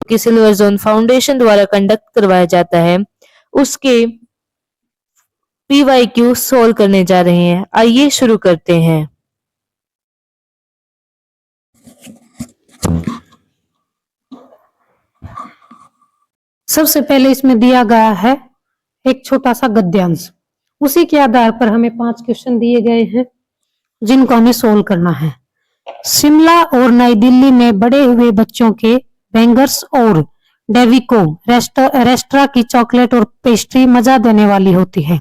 कि silver zone foundation द्वारा conduct करवाया जाता है, उसके PYQ सोल्व करने जा रहे हैं। आइए शुरू करते हैं। सबसे पहले इसमें दिया गया है एक छोटा सा गद्यांश। उसी के आधार पर हमें 5 क्वेश्चन दिए गए हैं जिनको हमें सोल्व करना है। शिमला और नई दिल्ली में बड़े हुए बच्चों के बैंगर्स और डेविको रेस्ट्रा की चॉकलेट और पेस्ट्री मजा देने वाली होती है।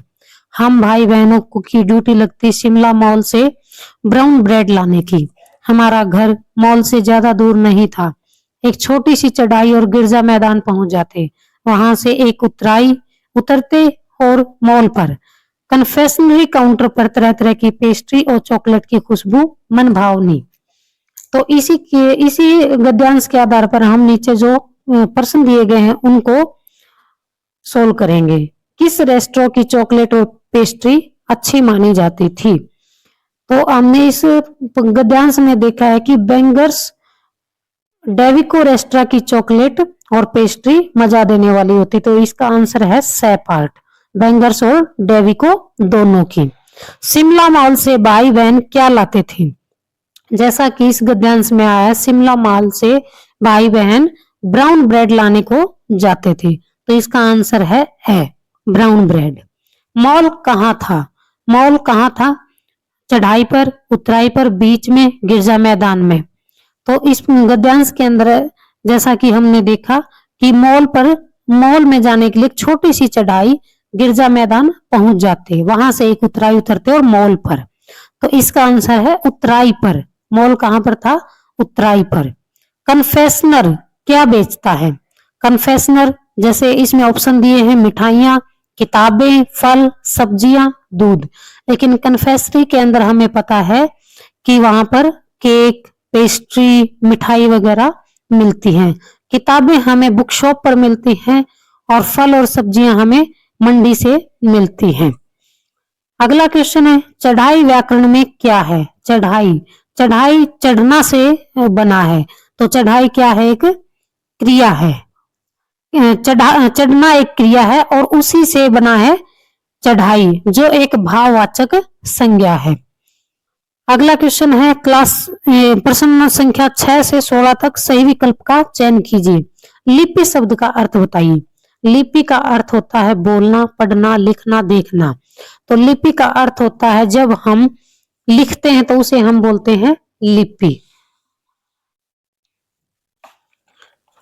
हम भाई बहनों की ड्यूटी लगती शिमला मॉल से ब्राउन ब्रेड लाने की। हमारा घर मॉल से ज्यादा दूर नहीं था। एक छोटी सी चढ़ाई और गिरजा मैदान पहुंच जाते। वहां से एक उतरते और मॉल पर कन्फेक्शनरी काउंटर पर तरह तरह की पेस्ट्री और चॉकलेट की खुशबू मन भावनी। तो इसी गद्यांश के आधार पर हम नीचे जो प्रश्न दिए गए हैं उनको सोल्व करेंगे। किस रेस्टोरेंट की चॉकलेट और पेस्ट्री अच्छी मानी जाती थी? तो हमने इस गद्यांश में देखा है कि बेंगर्स डेविको रेस्ट्रा की चॉकलेट और पेस्ट्री मजा देने वाली होती, तो इसका आंसर है सैपार्ट, बेंगर्स और डेविको दोनों की। शिमला मॉल से भाई बहन क्या लाते थे? जैसा कि इस गद्यांश में आया, शिमला मॉल से भाई बहन ब्राउन ब्रेड लाने को जाते थे, तो इसका आंसर है ए, ब्राउन ब्रेड। मॉल कहाँ था? मॉल कहाँ था? चढ़ाई पर, उतराई पर, बीच में, गिरजा मैदान में। तो इस गद्यांश के अंदर जैसा कि हमने देखा कि मॉल में जाने के लिए छोटी सी चढ़ाई, गिरजा मैदान पहुंच जाते, वहां से एक उतराई उतरते और मॉल पर। तो इसका आंसर है उतराई पर। मॉल कहां पर था? उतराई पर। कन्फेशनर क्या बेचता है? कन्फेशनर जैसे इसमें ऑप्शन दिए हैं मिठाइयां, किताबें, फल, सब्जियां, दूध। लेकिन कन्फेक्शनरी के अंदर हमें पता है कि वहां पर केक, पेस्ट्री, मिठाई वगैरह मिलती हैं। किताबें हमें बुक शॉप पर मिलती हैं और फल और सब्जियां हमें मंडी से मिलती हैं। अगला क्वेश्चन है चढ़ाई व्याकरण में क्या है? चढ़ाई चढ़ना से बना है, तो चढ़ाई क्या है? एक क्रिया है। चढ़ना एक क्रिया है और उसी से बना है चढ़ाई, जो एक भाववाचक संज्ञा है। अगला क्वेश्चन है प्रश्न संख्या 6 से 16 तक सही विकल्प का चयन कीजिए। लिपि शब्द का अर्थ बताइए। लिपि का अर्थ होता है बोलना, पढ़ना, लिखना, देखना। तो लिपि का अर्थ होता है जब हम लिखते हैं तो उसे हम बोलते हैं लिपि।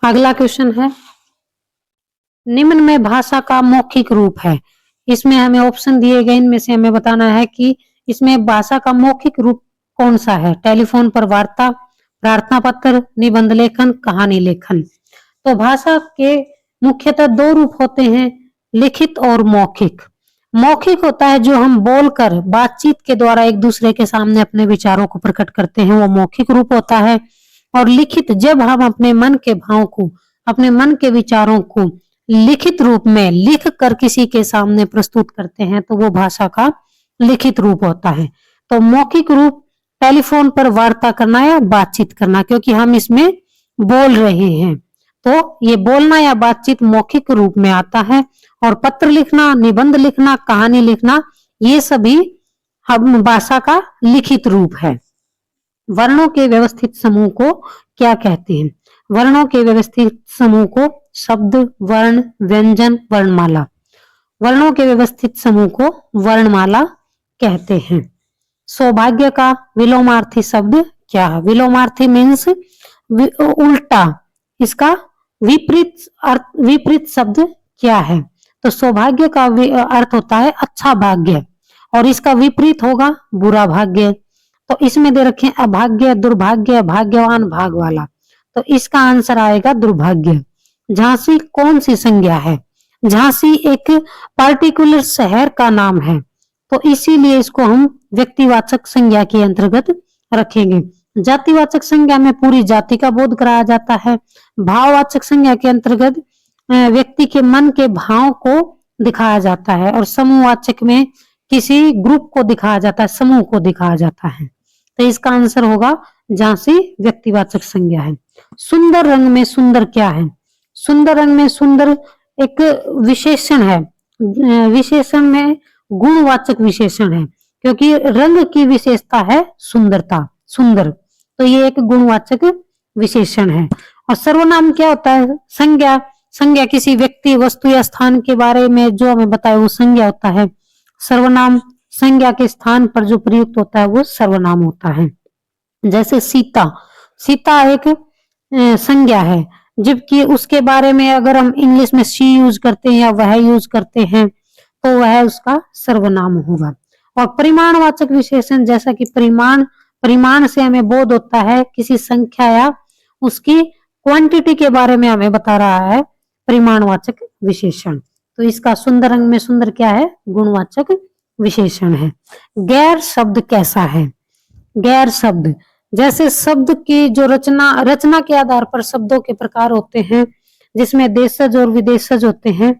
अगला क्वेश्चन है निम्न में भाषा का मौखिक रूप है। इसमें हमें ऑप्शन दिए गए, इनमें से हमें बताना है कि इसमें भाषा का मौखिक रूप कौन सा है? टेलीफोन पर वार्ता, प्रार्थना पत्र, निबंध लेखन, कहानी लेखन। तो भाषा के मुख्यतः 2 रूप होते हैं, लिखित और मौखिक। मौखिक होता है जो हम बोलकर बातचीत के द्वारा एक दूसरे के सामने अपने विचारों को प्रकट करते हैं, वो मौखिक रूप होता है। और लिखित जब हम अपने मन के भाव को, अपने मन के विचारों को लिखित रूप में लिख कर किसी के सामने प्रस्तुत करते हैं, तो वो भाषा का लिखित रूप होता है। तो मौखिक रूप टेलीफोन पर वार्ता करना या बातचीत करना, क्योंकि हम इसमें बोल रहे हैं, तो ये बोलना या बातचीत मौखिक रूप में आता है। और पत्र लिखना, निबंध लिखना, कहानी लिखना, ये सभी हम भाषा का लिखित रूप है। वर्णों के व्यवस्थित समूह को क्या कहते हैं? वर्णों के व्यवस्थित समूह को शब्द, वर्ण, व्यंजन, वर्णमाला। वर्णों के व्यवस्थित समूह को वर्णमाला कहते हैं। सौभाग्य का विलोमार्थी शब्द क्या है? विलोमार्थी मीन्स उल्टा, इसका विपरीत शब्द क्या है? तो सौभाग्य का अर्थ होता है अच्छा भाग्य और इसका विपरीत होगा बुरा भाग्य। तो इसमें दे रखे अभाग्य, दुर्भाग्य, भाग्यवान, भाग वाला। तो इसका आंसर आएगा दुर्भाग्य। झांसी कौन सी संज्ञा है? झांसी एक पार्टिकुलर शहर का नाम है, तो इसीलिए इसको हम व्यक्तिवाचक संज्ञा के अंतर्गत रखेंगे। जातिवाचक संज्ञा में पूरी जाति का बोध कराया जाता है। भाववाचक संज्ञा के अंतर्गत व्यक्ति के मन के भाव को दिखाया जाता है और समूहवाचक में किसी ग्रुप को दिखाया जाता है, समूह को दिखाया जाता है। तो इसका आंसर होगा झांसी व्यक्तिवाचक संज्ञा है। सुंदर रंग में सुंदर क्या है? सुंदर रंग में सुंदर एक विशेषण है, विशेषण में गुणवाचक विशेषण है, क्योंकि रंग की विशेषता है सुंदरता, सुंदर, तो ये एक गुणवाचक विशेषण है। और सर्वनाम क्या होता है? संज्ञा, संज्ञा किसी व्यक्ति, वस्तु या स्थान के बारे में जो हमें बताए वो संज्ञा होता है। सर्वनाम संज्ञा के स्थान पर जो प्रयुक्त होता है वो सर्वनाम होता है। जैसे सीता, सीता एक संज्ञा है, जबकि उसके बारे में अगर हम इंग्लिश में शी यूज करते हैं या वह यूज करते हैं तो वह उसका सर्वनाम होगा। और परिमाणवाचक विशेषण, जैसा कि परिमाण, परिमाण से हमें बोध होता है किसी संख्या या उसकी क्वांटिटी के बारे में हमें बता रहा है परिमाणवाचक विशेषण। तो इसका सुंदर रंग में सुंदर क्या है? गुणवाचक विशेषण है। गैर शब्द कैसा है? गैर शब्द, जैसे शब्द की जो रचना के आधार पर शब्दों के प्रकार होते हैं, जिसमें देशज और विदेशज होते हैं।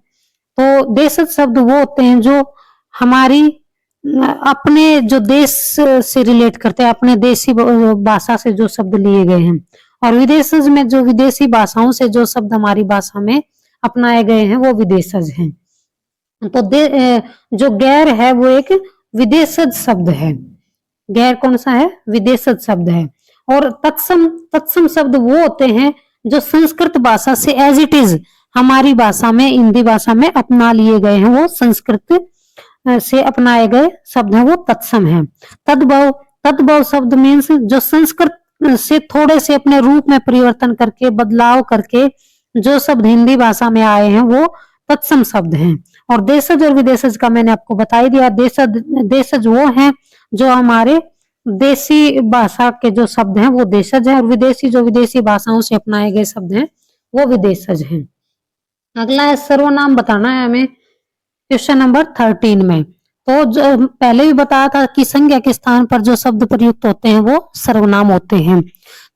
तो देशज शब्द वो होते हैं जो हमारी अपने जो देश से रिलेट करते हैं, अपने देशी भाषा से जो शब्द लिए गए हैं। और विदेशज में जो विदेशी भाषाओं से जो शब्द हमारी भाषा में अपनाए गए हैं वो विदेशज हैं। तो जो गैर है वो एक विदेशज शब्द है। गैर कौन सा है? विदेशज शब्द है। और तत्सम, तत्सम शब्द वो होते हैं जो संस्कृत भाषा से एज इट इज हमारी भाषा में, हिंदी भाषा में अपना लिए गए हैं, वो संस्कृत से अपनाए गए शब्द हैं, वो तत्सम है। तद्भव, तद्भव शब्द मीन्स जो संस्कृत से थोड़े से अपने रूप में परिवर्तन करके, बदलाव करके जो शब्द हिंदी भाषा में आए हैं वो तत्सम शब्द हैं। और देशज और विदेशज का मैंने आपको बता ही दिया। देशज वो हैं जो हमारे देसी भाषा के जो शब्द हैं वो देशज हैं, और विदेशी जो विदेशी भाषाओं से अपनाए गए शब्द हैं वो विदेशज हैं। अगला है सर्वनाम बताना है हमें क्वेश्चन नंबर 13 में। तो जो पहले भी बताया था कि संज्ञा के स्थान पर जो शब्द प्रयुक्त होते हैं वो सर्वनाम होते हैं,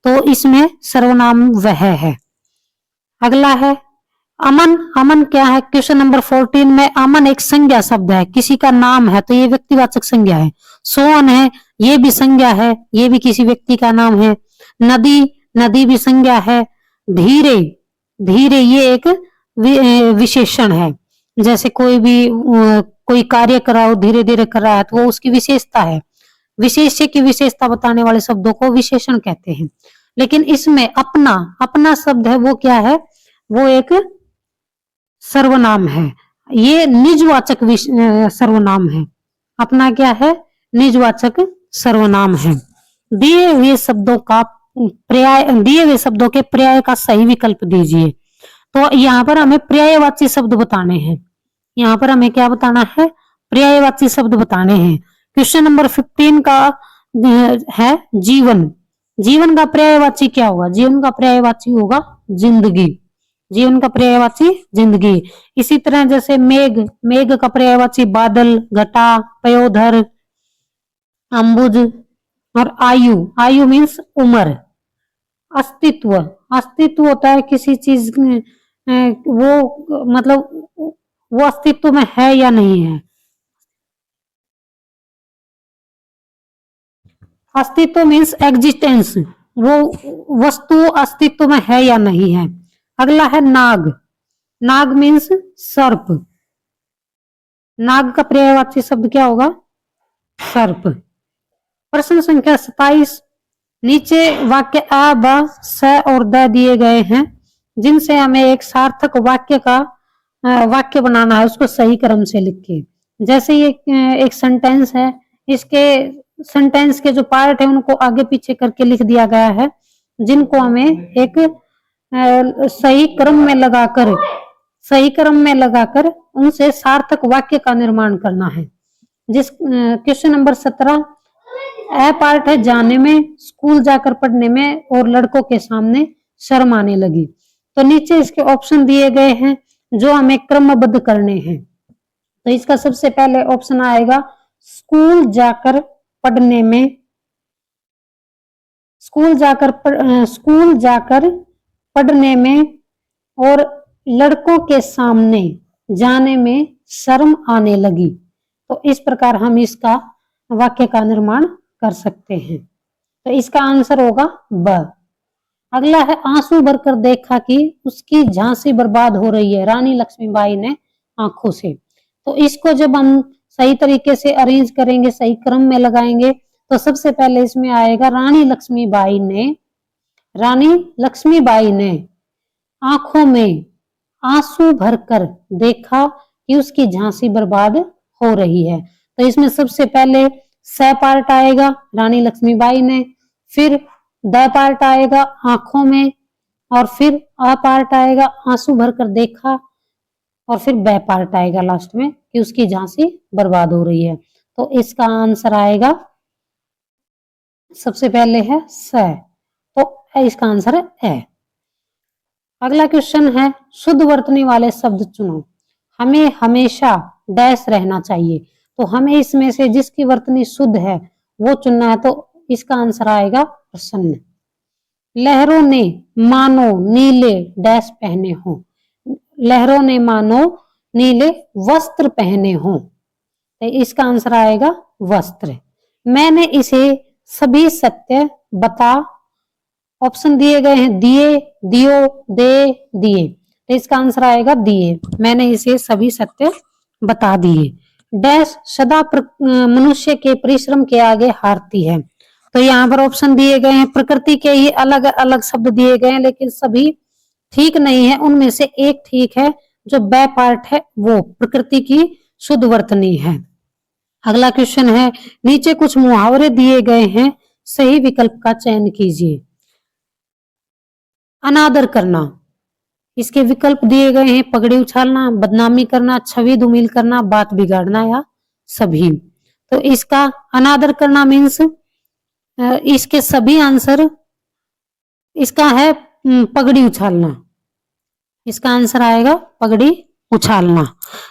तो इसमें सर्वनाम वह है। अगला है अमन। अमन क्या है? क्वेश्चन नंबर 14 में अमन एक संज्ञा शब्द है, किसी का नाम है तो ये व्यक्तिवाचक संज्ञा है। सोहन है, ये भी संज्ञा है, ये भी किसी व्यक्ति का नाम है। नदी, नदी भी संज्ञा है। धीरे, धीरे ये एक विशेषण है, जैसे कोई भी कोई कार्य कराओ धीरे धीरे कर रहा है तो वो उसकी विशेषता है। विशेष्य की विशेषता बताने वाले शब्दों को विशेषण कहते हैं। लेकिन इसमें अपना, अपना शब्द है वो क्या है? वो एक सर्वनाम है, ये निजवाचक सर्वनाम है। अपना क्या है? निजवाचक सर्वनाम है। दिए हुए शब्दों का पर्याय, दिए हुए शब्दों के पर्याय का सही विकल्प दीजिए। तो यहाँ पर हमें पर्यायवाची शब्द बताने हैं। यहाँ पर हमें क्या बताना है? पर्यायवाची शब्द बताने हैं। क्वेश्चन नंबर 15 का है जीवन। जीवन का पर्यायवाची क्या होगा? जीवन का पर्यायवाची होगा जिंदगी। जीवन का पर्यायवाची जिंदगी। इसी तरह जैसे मेघ, मेघ का पर्यायवाची बादल, घटा, पयोधर, अंबुज। और आयु, आयु मीन्स उम्र। अस्तित्व, अस्तित्व होता है किसी चीज वो मतलब वो अस्तित्व में है या नहीं है। अस्तित्व मीन्स एग्जिस्टेंस, वो वस्तु अस्तित्व में है या नहीं है। अगला है नाग। नाग मीन्स सर्प। नाग का पर्यायवाची शब्द क्या होगा? सर्प। प्रश्न संख्या 27। नीचे वाक्य अ, ब, स और द दिए गए हैं, जिनसे हमें एक सार्थक वाक्य का वाक्य बनाना है, उसको सही क्रम से लिखिए। जैसे ये एक सेंटेंस है, इसके सेंटेंस के जो पार्ट है उनको आगे पीछे करके लिख दिया गया है, जिनको हमें एक सही क्रम में लगाकर, सही क्रम में लगाकर उनसे सार्थक वाक्य का निर्माण करना है। जिस क्वेश्चन नंबर 17 ए पार्ट है जाने में, स्कूल जाकर पढ़ने में और लड़कों के सामने शर्म आने लगी। तो नीचे इसके ऑप्शन दिए गए हैं जो हमें क्रमबद्ध करने हैं। तो इसका सबसे पहले ऑप्शन आएगा स्कूल जाकर पढ़ने में, स्कूल जाकर पढ़ने में और लड़कों के सामने जाने में शर्म आने लगी। तो इस प्रकार हम इसका वाक्य का निर्माण कर सकते हैं। तो इसका आंसर होगा ब। अगला है आंसू भरकर देखा कि उसकी झांसी बर्बाद हो रही है रानी लक्ष्मीबाई ने आंखों से। तो इसको जब हम सही तरीके से अरेंज करेंगे, सही क्रम में लगाएंगे, तो सबसे पहले इसमें आएगा रानी लक्ष्मीबाई ने आंखों में आंसू भरकर देखा कि उसकी झांसी बर्बाद हो रही है। तो इसमें सबसे पहले स पार्ट आएगा रानी लक्ष्मीबाई ने, फिर द पार्ट आएगा आंखों में, और फिर अ पार्ट आएगा आंसू भरकर देखा, और फिर ब पार्ट आएगा लास्ट में कि उसकी झांसी बर्बाद हो रही है। तो इसका आंसर आएगा, सबसे पहले है स, तो इसका आंसर है ए। अगला क्वेश्चन है शुद्ध वर्तनी वाले शब्द चुनो। हमें हमेशा डैश रहना चाहिए, तो हमें इसमें से जिसकी वर्तनी शुद्ध है वो चुनना है। तो इसका आंसर आएगा प्रसन्न। लहरों ने मानो नीले डैश पहने हो, लहरों ने मानो नीले वस्त्र पहने हो, तो इसका आंसर आएगा वस्त्र। मैंने इसे सभी सत्य बता, ऑप्शन दिए गए हैं दिए, दियो, दे, दिए, तो इसका आंसर आएगा दिए। मैंने इसे सभी सत्य बता दिए। डैश सदा मनुष्य के परिश्रम के आगे हारती है, तो यहाँ पर ऑप्शन दिए गए हैं प्रकृति के ही अलग अलग शब्द दिए गए हैं, लेकिन सभी ठीक नहीं है। उनमें से एक ठीक है, जो ब पार्ट है वो प्रकृति की शुद्ध वर्तनी है। अगला क्वेश्चन है नीचे कुछ मुहावरे दिए गए हैं, सही विकल्प का चयन कीजिए। अनादर करना, इसके विकल्प दिए गए हैं पगड़ी उछालना, बदनामी करना, छवि धूमिल करना, बात बिगाड़ना या सभी। तो इसका अनादर करना मीन्स इसके सभी आंसर, इसका है पगड़ी उछालना, इसका आंसर आएगा पगड़ी उछालना।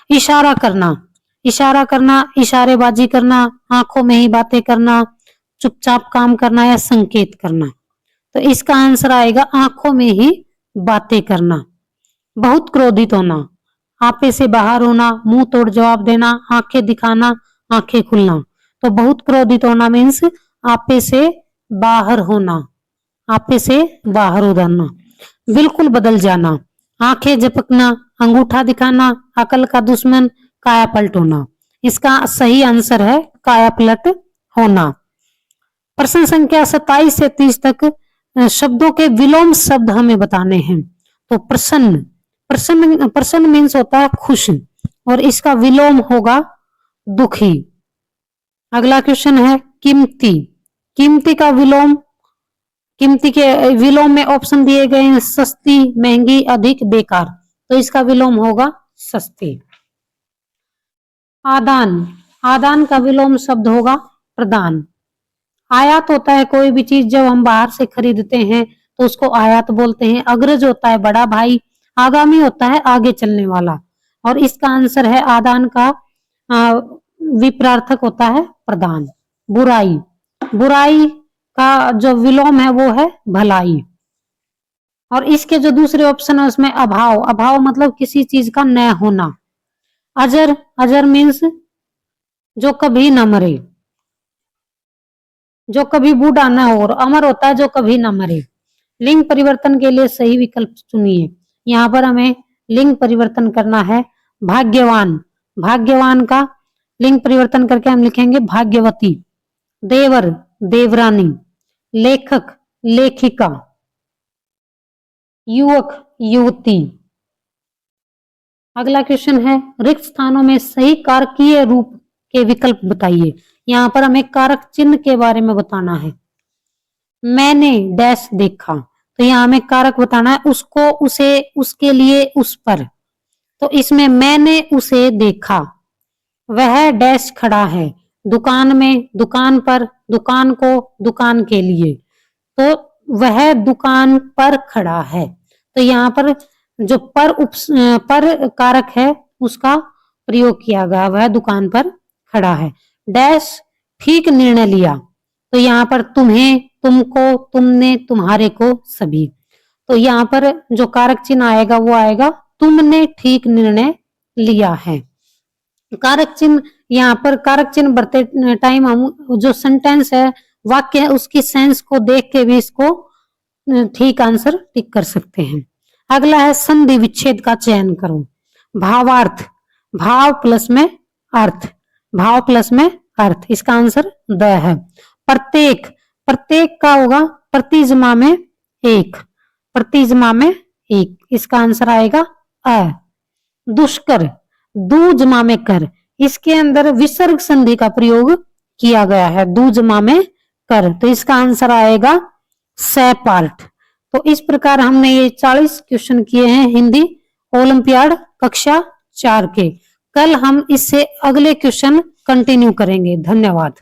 इशारा करना, इशारा करना, इशारेबाजी करना, आंखों में ही बातें करना, चुपचाप काम करना या संकेत करना, तो इसका आंसर आएगा आंखों में ही बातें करना। बहुत क्रोधित होना, आपे से बाहर होना, मुंह तोड़ जवाब देना, आंखें दिखाना, आंखें खुलना, तो बहुत क्रोधित होना मीन्स आपे से बाहर होना, आपे से बाहर उतरना। बिल्कुल बदल जाना, आंखें झपकना, अंगूठा दिखाना, अकल का दुश्मन, काया पलट होना, इसका सही आंसर है काया पलट होना। प्रश्न संख्या 27 से 30 तक शब्दों के विलोम शब्द हमें बताने हैं। तो प्रसन्न, प्रसन्न प्रसन्न मीन्स होता है खुश, और इसका विलोम होगा दुखी। अगला क्वेश्चन है कीमती, कीमती का विलोम, कीमती के विलोम में ऑप्शन दिए गए हैं सस्ती, महंगी, अधिक, बेकार, तो इसका विलोम होगा सस्ती। आदान, आदान का विलोम शब्द होगा प्रदान। आयात होता है कोई भी चीज जब हम बाहर से खरीदते हैं तो उसको आयात बोलते हैं। अग्रज होता है बड़ा भाई, आगामी होता है आगे चलने वाला, और इसका आंसर है आदान का विपरार्थक होता है प्रदान। बुराई, बुराई का जो विलोम है वो है भलाई, और इसके जो दूसरे ऑप्शन है उसमें अभाव, अभाव मतलब किसी चीज का न होना। अजर, अजर मीन्स जो कभी न मरे, जो कभी बूढ़ा न हो, और अमर होता है जो कभी न मरे। लिंग परिवर्तन के लिए सही विकल्प चुनिए। यहाँ पर हमें लिंग परिवर्तन करना है। भाग्यवान, भाग्यवान का लिंग परिवर्तन करके हम लिखेंगे भाग्यवती। देवर, देवरानी। लेखक, लेखिका। युवक, युवती। अगला क्वेश्चन है रिक्त स्थानों में सही कारकीय रूप के विकल्प बताइए। यहाँ पर हमें कारक चिन्ह के बारे में बताना है। मैंने डैश देखा, तो यहाँ हमें कारक बताना है उसको, उसे, उसके लिए, उस पर। तो इसमें मैंने उसे देखा, वह डैश खड़ा है, दुकान में, दुकान पर, दुकान को, दुकान के लिए, तो वह दुकान पर खड़ा है। तो यहाँ पर जो पर कारक है उसका प्रयोग किया गया, वह दुकान पर खड़ा है। डैश ठीक निर्णय लिया, तो यहाँ पर तुम्हें, तुमको, तुमने, तुम्हारे को, सभी। तो यहाँ पर जो कारक चिन्ह आएगा वो आएगा तुमने ठीक निर्णय लिया है। कारक चिन्ह, यहाँ पर कारक चिन्ह बढ़ते टाइम हम जो सेंटेंस है, वाक्य है, उसकी सेंस को देख के भी इसको ठीक आंसर टिक कर सकते हैं। अगला है संधि विच्छेद का चयन करो। भावार्थ, भाव प्लस में अर्थ, भाव प्लस में अर्थ, इसका आंसर द है। प्रत्येक, प्रत्येक का होगा प्रतिजमा में एक, प्रतिजमा में एक, इसका आंसर आएगा अ। दुष्कर, दू जमा में कर, इसके अंदर विसर्ग संधि का प्रयोग किया गया है, दू जमा में कर, तो इसका आंसर आएगा सैपार्ट। तो इस प्रकार हमने ये 40 क्वेश्चन किए हैं हिंदी ओलंपियाड कक्षा 4 के। कल हम इससे अगले क्वेश्चन कंटिन्यू करेंगे। धन्यवाद।